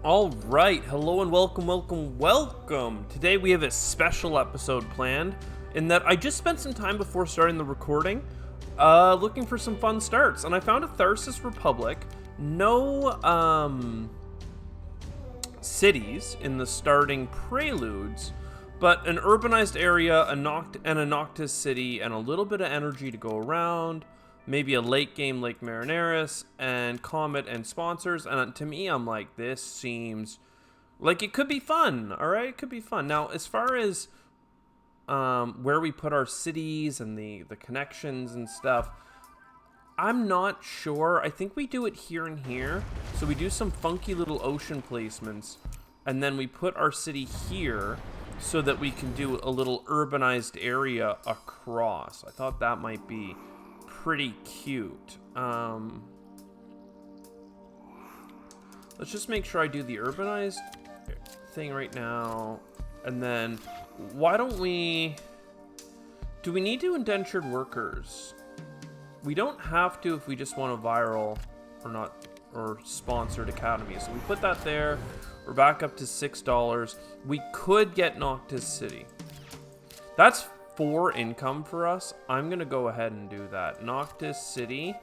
All right, hello and welcome. Today we have a special episode planned in that I just spent some time before starting the recording looking for some fun starts, and I found a Tharsis Republic. No cities in the starting preludes, but an urbanized area, a Noctis city, and a little bit of energy to go around. Maybe a late game Lake Marineris and Comet and sponsors. And to me, I'm like, this seems like it could be fun. All right, it could be fun. Now, as far as where we put our cities and the connections and stuff, I'm not sure. I think we do it here and here. So we do some funky little ocean placements, and then we put our city here so that we can do a little urbanized area across. I thought that might be pretty cute. Let's just make sure I do the urbanized thing right now, and then why don't we do we need to indentured workers? We don't have to if we just want a viral or sponsored academy. So we put that there. We're back up to $6. We could get Noctis City. That's 4 income for us. I'm gonna go ahead and do that. Noctis City.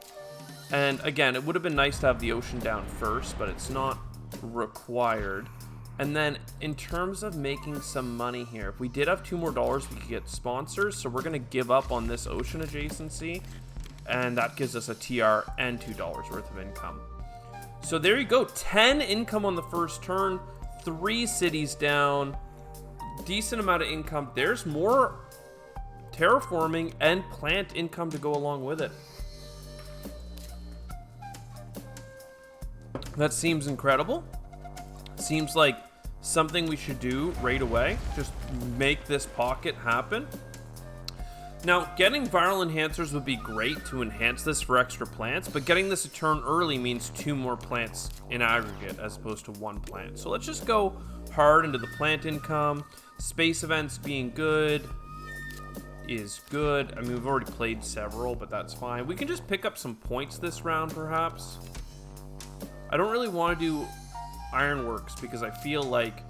And again, it would have been nice to have the ocean down first, but it's not required. And then in terms of making some money here, if we did have $2 more, we could get sponsors. So we're gonna give up on this ocean adjacency, and that gives us a TR and $2 worth of income. So there you go, 10 income on the first turn, 3 cities down, decent amount of income. There's more terraforming and plant income to go along with it. That seems incredible. Seems like something we should do right away. Just make this pocket happen. Now, getting viral enhancers would be great to enhance this for extra plants, but getting this a turn early means 2 more plants in aggregate as opposed to 1 plant. So let's just go hard into the plant income. Space events being good is good. I mean, we've already played several, but that's fine. We can just pick up some points this round, perhaps. I don't really want to do Ironworks because I feel like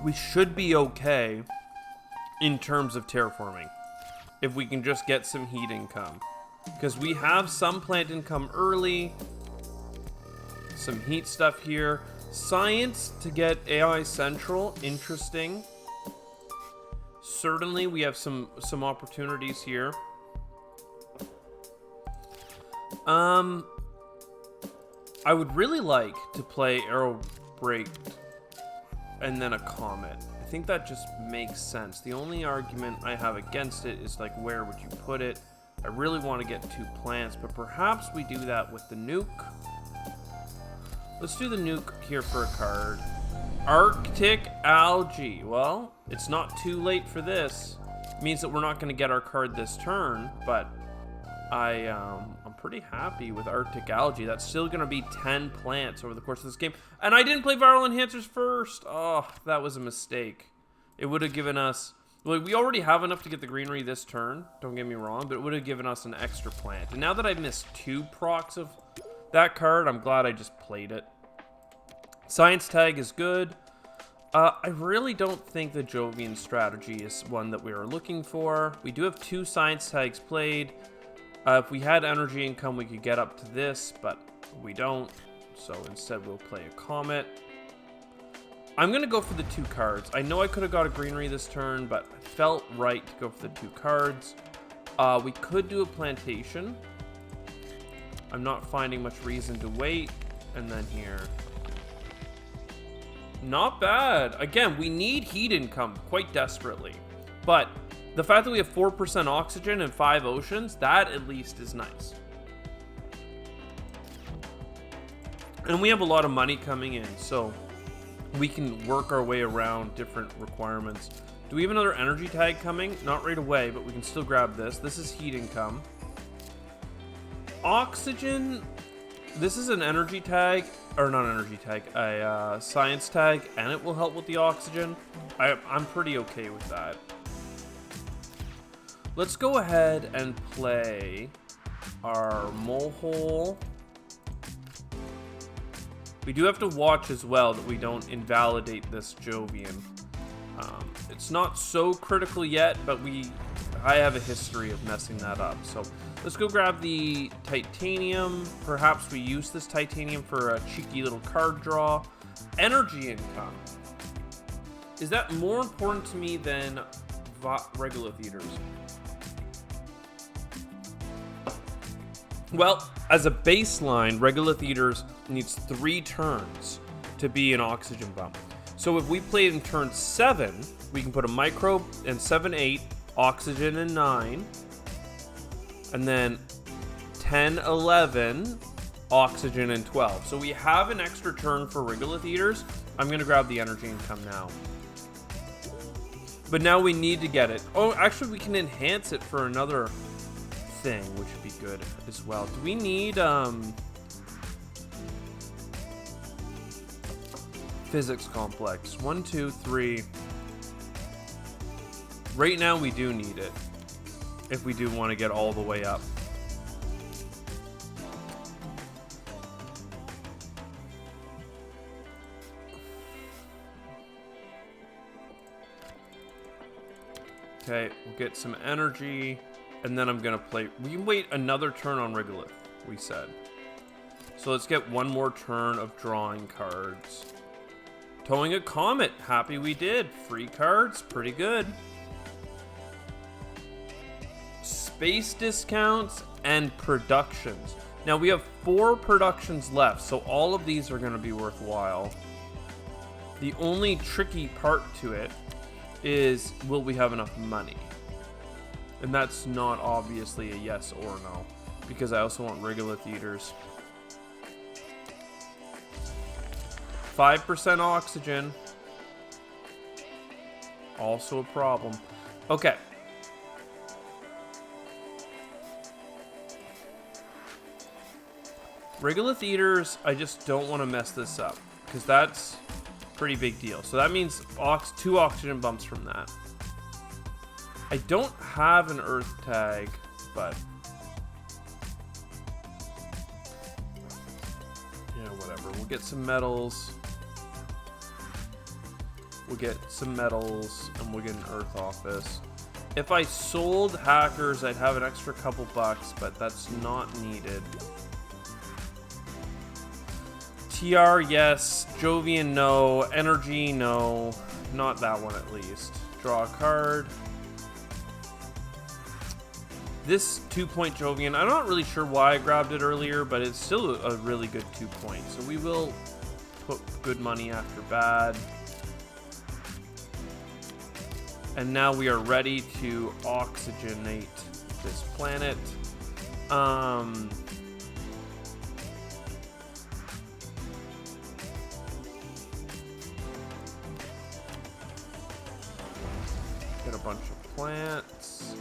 we should be okay in terms of terraforming if we can just get some heat income, because we have some plant income early, some heat stuff here. Science to get AI Central, interesting. Certainly we have some opportunities here. I would really like to play Arrow Break and then a Comet. I think that just makes sense. The only argument I have against it is like, where would you put it? I really want to get 2 plants, but perhaps we do that with the nuke. Let's do the nuke here for a card. Arctic Algae. Well, it's not too late for this. It means that we're not going to get our card this turn, but I'm pretty happy with Arctic Algae. That's still going to be 10 plants over the course of this game. And I didn't play Viral Enhancers first. Oh, that was a mistake. It would have given us... Well, we already have enough to get the greenery this turn, don't get me wrong, but it would have given us an extra plant. And now that I've missed 2 procs of that card, I'm glad I just played it. Science Tag is good. I really don't think the Jovian strategy is one that we are looking for. We do have 2 Science Tags played. If we had energy income, we could get up to this, but we don't. So instead, we'll play a Comet. I'm going to go for the 2 cards. I know I could have got a greenery this turn, but it felt right to go for the 2 cards. We could do a plantation. I'm not finding much reason to wait. And then here. Not bad. Again, we need heat income quite desperately. But the fact that we have 4% oxygen and 5 oceans, that at least is nice. And we have a lot of money coming in, so we can work our way around different requirements. Do we have another energy tag coming? Not right away, but we can still grab this. This is heat income. Oxygen, this is an energy tag, or not an energy tag, a science tag, and it will help with the oxygen. I'm pretty okay with that. Let's go ahead and play our mole hole We do have to watch as well that we don't invalidate this Jovian. It's not so critical yet, but I have a history of messing that up. So let's go grab the titanium. Perhaps we use this titanium for a cheeky little card draw. Energy income. Is that more important to me than regular theaters? Well, as a baseline, regular theaters needs 3 turns to be an oxygen bump. So if we played in turn 7, we can put a microbe in 7, 8, oxygen in 9, and then 10, 11, oxygen in 12. So we have an extra turn for regular theaters. I'm going to grab the energy income now. But now we need to get it. Oh, actually we can enhance it for another thing, which would be good as well. Do we need physics complex? 1, 2, 3. Right now we do need it if we do want to get all the way up. Okay, we'll get some energy, and then I'm gonna play. We can wait another turn on Regolith, we said. So let's get one more turn of drawing cards. Towing a Comet, happy we did. Free cards, pretty good. Space discounts and productions. Now we have 4 productions left, so all of these are gonna be worthwhile. The only tricky part to it is, will we have enough money? And that's not obviously a yes or no, because I also want regular theaters. 5% oxygen. Also a problem. Okay. Regular theaters, I just don't want to mess this up, because that's pretty big deal. So that means 2 oxygen bumps from that. I don't have an earth tag, but yeah, whatever. We'll get some metals. We'll get some metals, and we'll get an earth office. If I sold hackers, I'd have an extra couple bucks, but that's not needed. TR, yes. Jovian, no. Energy, no. Not that one, at least. Draw a card. This 2-point Jovian, I'm not really sure why I grabbed it earlier, but it's still a really good 2-point. So we will put good money after bad. And now we are ready to oxygenate this planet. Get a bunch of plants.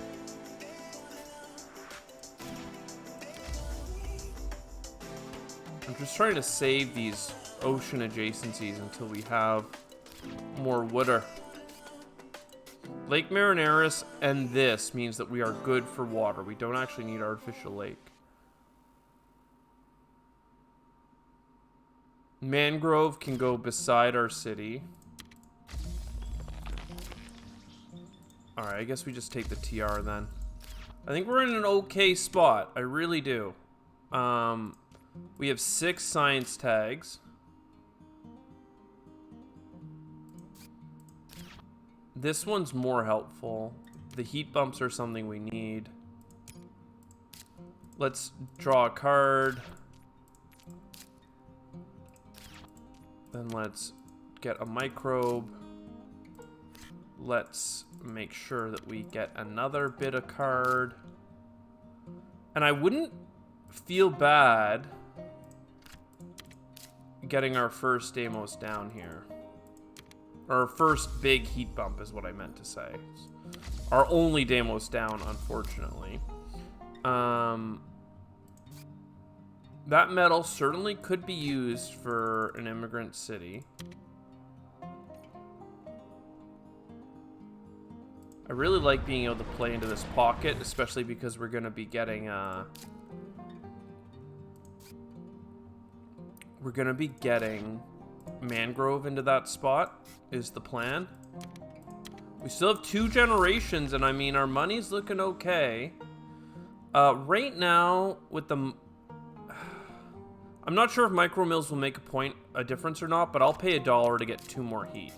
I'm just trying to save these ocean adjacencies until we have more water. Lake Marineris and this means that we are good for water. We don't actually need artificial lake. Mangrove can go beside our city. Alright, I guess we just take the TR then. I think we're in an okay spot. I really do. We have 6 science tags. This one's more helpful. The heat bumps are something we need. Let's draw a card. Then let's get a microbe. Let's make sure that we get another bit of card. And I wouldn't feel bad getting our first Deimos down here. Our first big heat bump is what I meant to say. Our only Deimos down, unfortunately. That metal certainly could be used for an immigrant city. I really like being able to play into this pocket, especially because we're going to be getting we're going to be getting mangrove into that spot is the plan. We still have 2 generations, and I mean, our money's looking okay. Right now, with the... I'm not sure if micro mills will make a difference or not, but I'll pay $1 to get 2 more heat.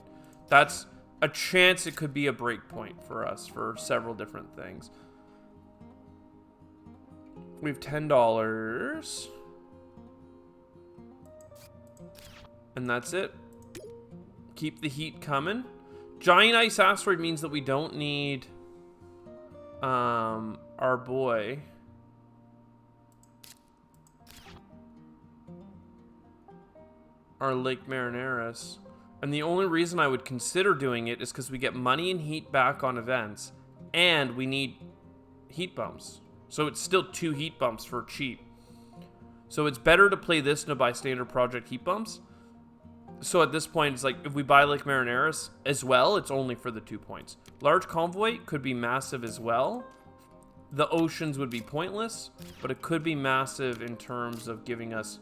That's a chance it could be a break point for us for several different things. We have $10. And that's it. Keep the heat coming. Giant ice asteroid means that we don't need our boy. Our Lake Marineris. And the only reason I would consider doing it is because we get money and heat back on events. And we need heat bumps. So it's still 2 heat bumps for cheap. So it's better to play this than to buy standard project heat bumps. So at this point, it's like, if we buy Lake Marineris as well, it's only for the 2 points. Large Convoy could be massive as well. The oceans would be pointless, but it could be massive in terms of giving us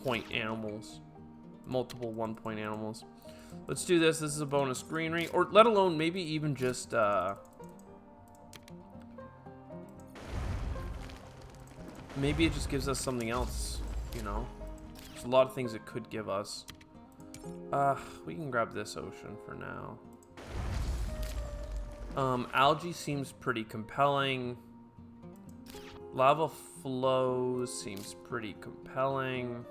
point animals. Multiple 1-point animals. Let's do this. This is a bonus greenery. Or let alone maybe even just... maybe it just gives us something else, you know? There's a lot of things it could give us. We can grab this ocean for now. Algae seems pretty compelling. Lava flows seems pretty compelling.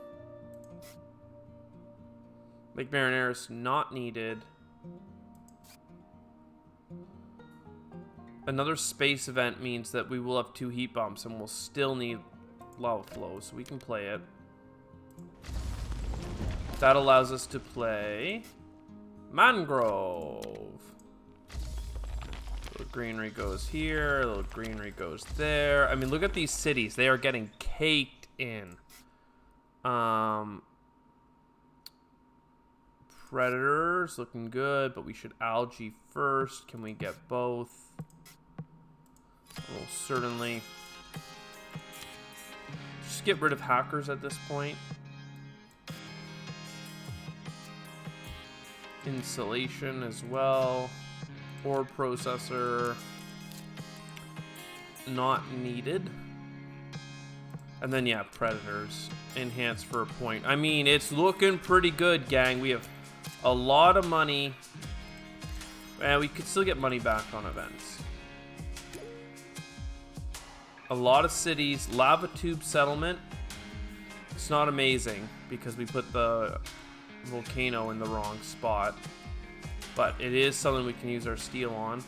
Lake Marineris not needed. Another space event means that we will have 2 heat bumps and we'll still need lava flows, so we can play it. That allows us to play mangrove. Little greenery goes here, little greenery goes there. I mean, look at these cities. They are getting caked in. Predators looking good, but we should algae first. Can we get both? Well, certainly. Just get rid of hackers at this point. Insulation as well. Ore processor. Not needed. And then, yeah, predators. Enhance for a point. I mean, it's looking pretty good, gang. We have a lot of money. And we could still get money back on events. A lot of cities. Lava tube settlement. It's not amazing because we put the volcano in the wrong spot, but it is something we can use our steel on.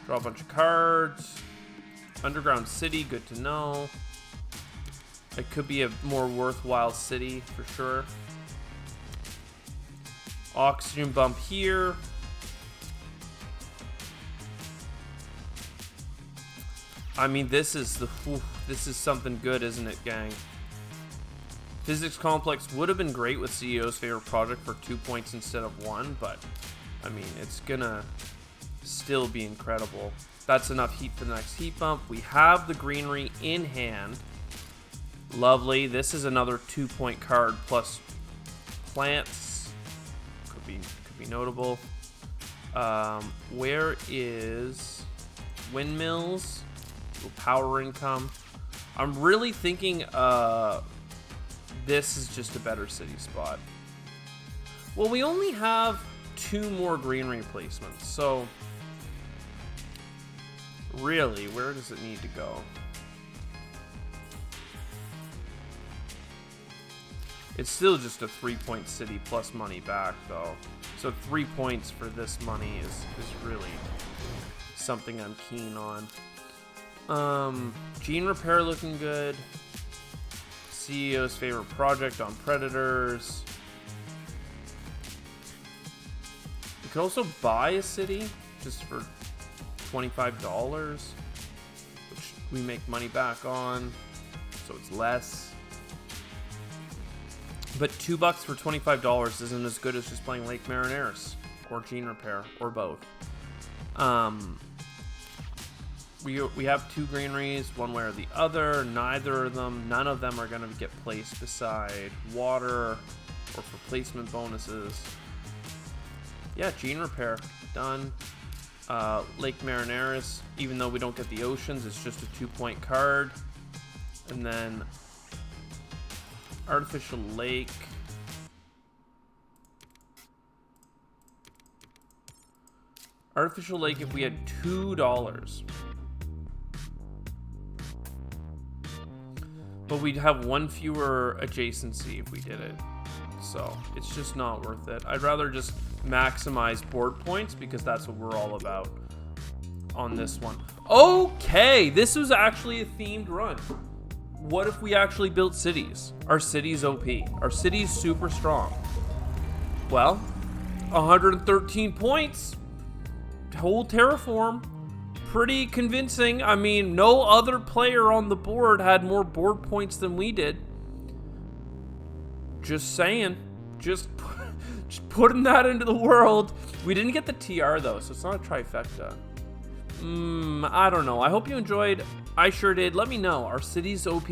Draw a bunch of cards. Underground city, good to know. It could be a more worthwhile city for sure. Oxygen bump here. I mean, this is something good, isn't it, gang? Physics Complex would have been great with CEO's favorite project for 2 points instead of 1, but I mean, it's gonna still be incredible. That's enough heat for the next heat bump. We have the greenery in hand. Lovely. This is another 2-point card plus plants. Could be notable. Where is windmills? Power income. I'm really thinking this is just a better city spot. Well, we only have 2 more greenery placements, so really, where does it need to go? It's still just a 3-point city plus money back, though. So 3 points for this money is really something I'm keen on. Gene repair looking good. CEO's favorite project on predators. You could also buy a city just for $25, which we make money back on, so it's less. But $2 for $25 isn't as good as just playing Lake Marineris or Gene Repair or both. we have 2 greeneries, one way or the other. None of them are going to get placed beside water or for placement bonuses. Yeah, gene repair done. Lake Marineris, even though we don't get the oceans, it's just a 2-point card. And then artificial lake. Artificial lake if we had $2. But we'd have 1 fewer adjacency if we did it. So it's just not worth it. I'd rather just maximize board points because that's what we're all about on this one. Okay, this was actually a themed run. What if we actually built cities? Our city's OP. Our city's super strong. Well, 113 points. Whole terraform. Pretty convincing. I mean, no other player on the board had more board points than we did. Just saying. Just putting that into the world. We didn't get the TR though, so it's not a trifecta. I don't know. I hope you enjoyed. I sure did. Let me know. Are cities OP?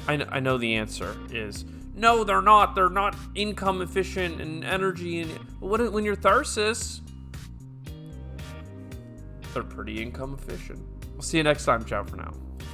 I know the answer is no, they're not. They're not income efficient and energy. And when you're Tharsis, they're pretty income efficient. We'll see you next time. Ciao for now.